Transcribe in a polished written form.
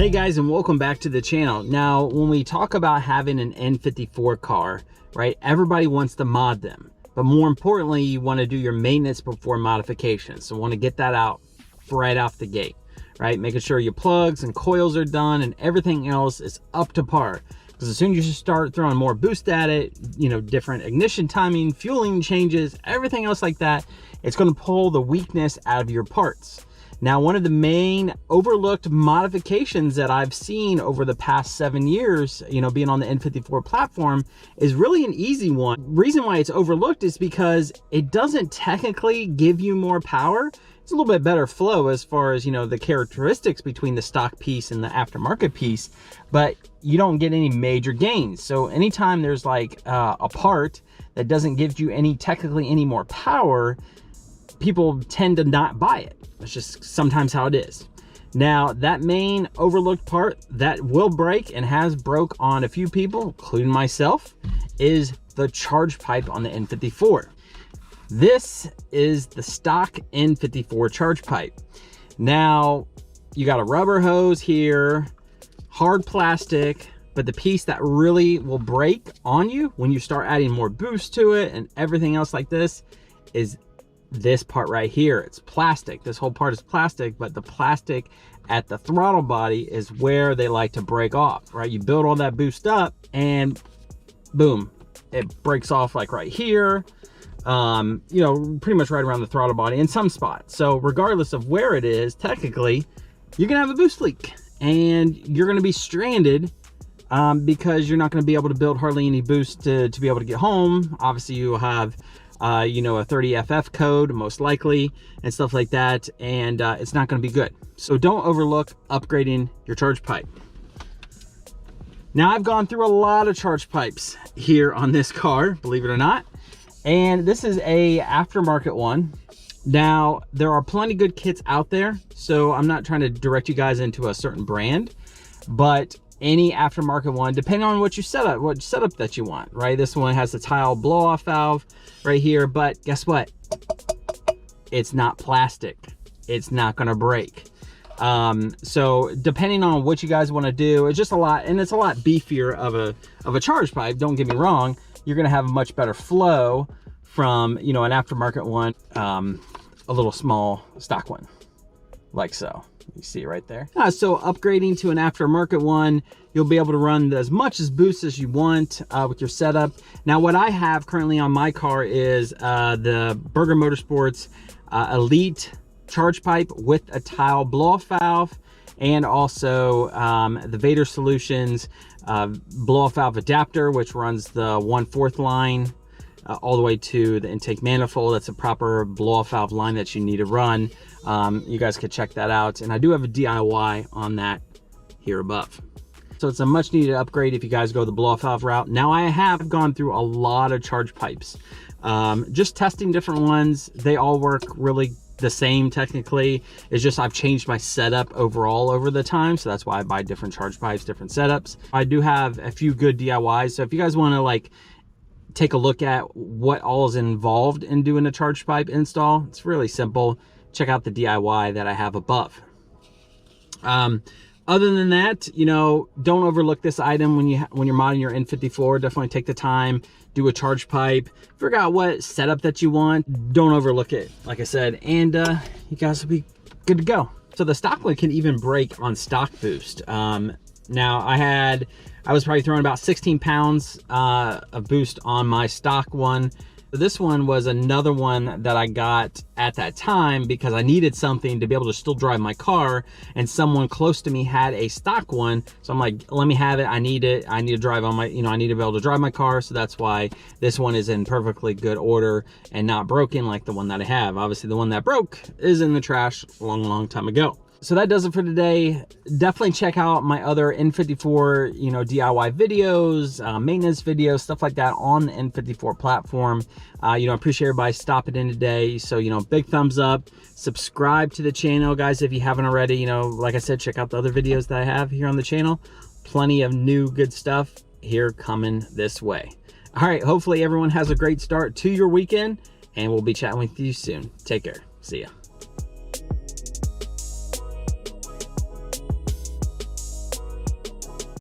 Hey guys, and welcome back to the channel. Now, when we talk about having an N54 car, right, everybody wants to mod them. But more importantly, you want to do your maintenance before modifications. So want to get that out right off the gate, right? Making sure your plugs and coils are done and everything else is up to par. Because as soon as you start throwing more boost at it, you know, different ignition timing, fueling changes, everything else like that, it's going to pull the weakness out of your parts. Now, one of the main overlooked modifications that I've seen over the past 7 years, you know, being on the N54 platform, is really an easy one. Reason why it's overlooked is because it doesn't technically give you more power. It's a little bit better flow as far as, you know, the characteristics between the stock piece and the aftermarket piece, but you don't get any major gains. So anytime there's like a part that doesn't give you technically any more power, people tend to not buy it. It's just sometimes how it is. Now, that main overlooked part that will break and has broke on a few people, including myself, is the charge pipe on the N54. This is the stock N54 charge pipe. Now, you got a rubber hose here, hard plastic, but the piece that really will break on you when you start adding more boost to it and everything else like this is this part right here. It's plastic. This whole part is plastic, but the plastic at the throttle body is where they like to break off, right? You build all that boost up and boom, it breaks off like right here, you know, pretty much right around the throttle body in some spots. So regardless of where it is, technically, you're gonna have a boost leak and you're gonna be stranded because you're not gonna be able to build hardly any boost to be able to get home. Obviously, you will have you know, a 30FF code most likely and stuff like that, and it's not going to be good. So don't overlook upgrading your charge pipe. Now, I've gone through a lot of charge pipes here on this car, believe it or not, and this is a aftermarket one. Now, there are plenty good kits out there, so I'm not trying to direct you guys into a certain brand, but any aftermarket one, depending on what setup that you want, right? This one has the tile blow-off valve right here, but guess what? It's not plastic. It's not gonna break. So depending on what you guys want to do, it's just a lot, and it's a lot beefier of a charge pipe. Don't get me wrong. You're gonna have a much better flow from, you know, an aftermarket one, a little small stock one, like so. You see it right there. So upgrading to an aftermarket one, you'll be able to run as much as boost as you want with your setup. Now, what I have currently on my car is the Burger Motorsports Elite charge pipe with a tile blow-off valve, and also the Vader Solutions blow-off valve adapter, which runs the 1/4 line all the way to the intake manifold. That's a proper blow-off valve line that you need to run. You guys could check that out. And I do have a DIY on that here above. So it's a much needed upgrade if you guys go the blow-off valve route. Now, I have gone through a lot of charge pipes, just testing different ones. They all work really the same technically. It's just I've changed my setup overall over the time, so that's why I buy different charge pipes, different setups. I do have a few good DIYs, so if you guys want to like take a look at what all is involved in doing a charge pipe install, it's really simple. Check out the DIY that I have above. Other than that, you know, don't overlook this item when you're modding your N54. Definitely take the time, do a charge pipe, figure out what setup that you want. Don't overlook it, like I said, and you guys will be good to go. So the stock one can even break on stock boost. Now, I was probably throwing about 16 pounds of boost on my stock one. This one was another one that I got at that time because I needed something to be able to still drive my car, and someone close to me had a stock one. So I'm like, let me have it. I need it. I need to drive on my, you know, I need to be able to drive my car. So that's why this one is in perfectly good order and not broken like the one that I have. Obviously, the one that broke is in the trash a long time ago. So that does it for today. Definitely check out my other N54, you know, DIY videos, maintenance videos, stuff like that on the N54 platform. You know, I appreciate everybody stopping in today. So, you know, big thumbs up. Subscribe to the channel, guys, if you haven't already. You know, like I said, check out the other videos that I have here on the channel. Plenty of new good stuff here coming this way. All right, hopefully everyone has a great start to your weekend, and we'll be chatting with you soon. Take care. See ya.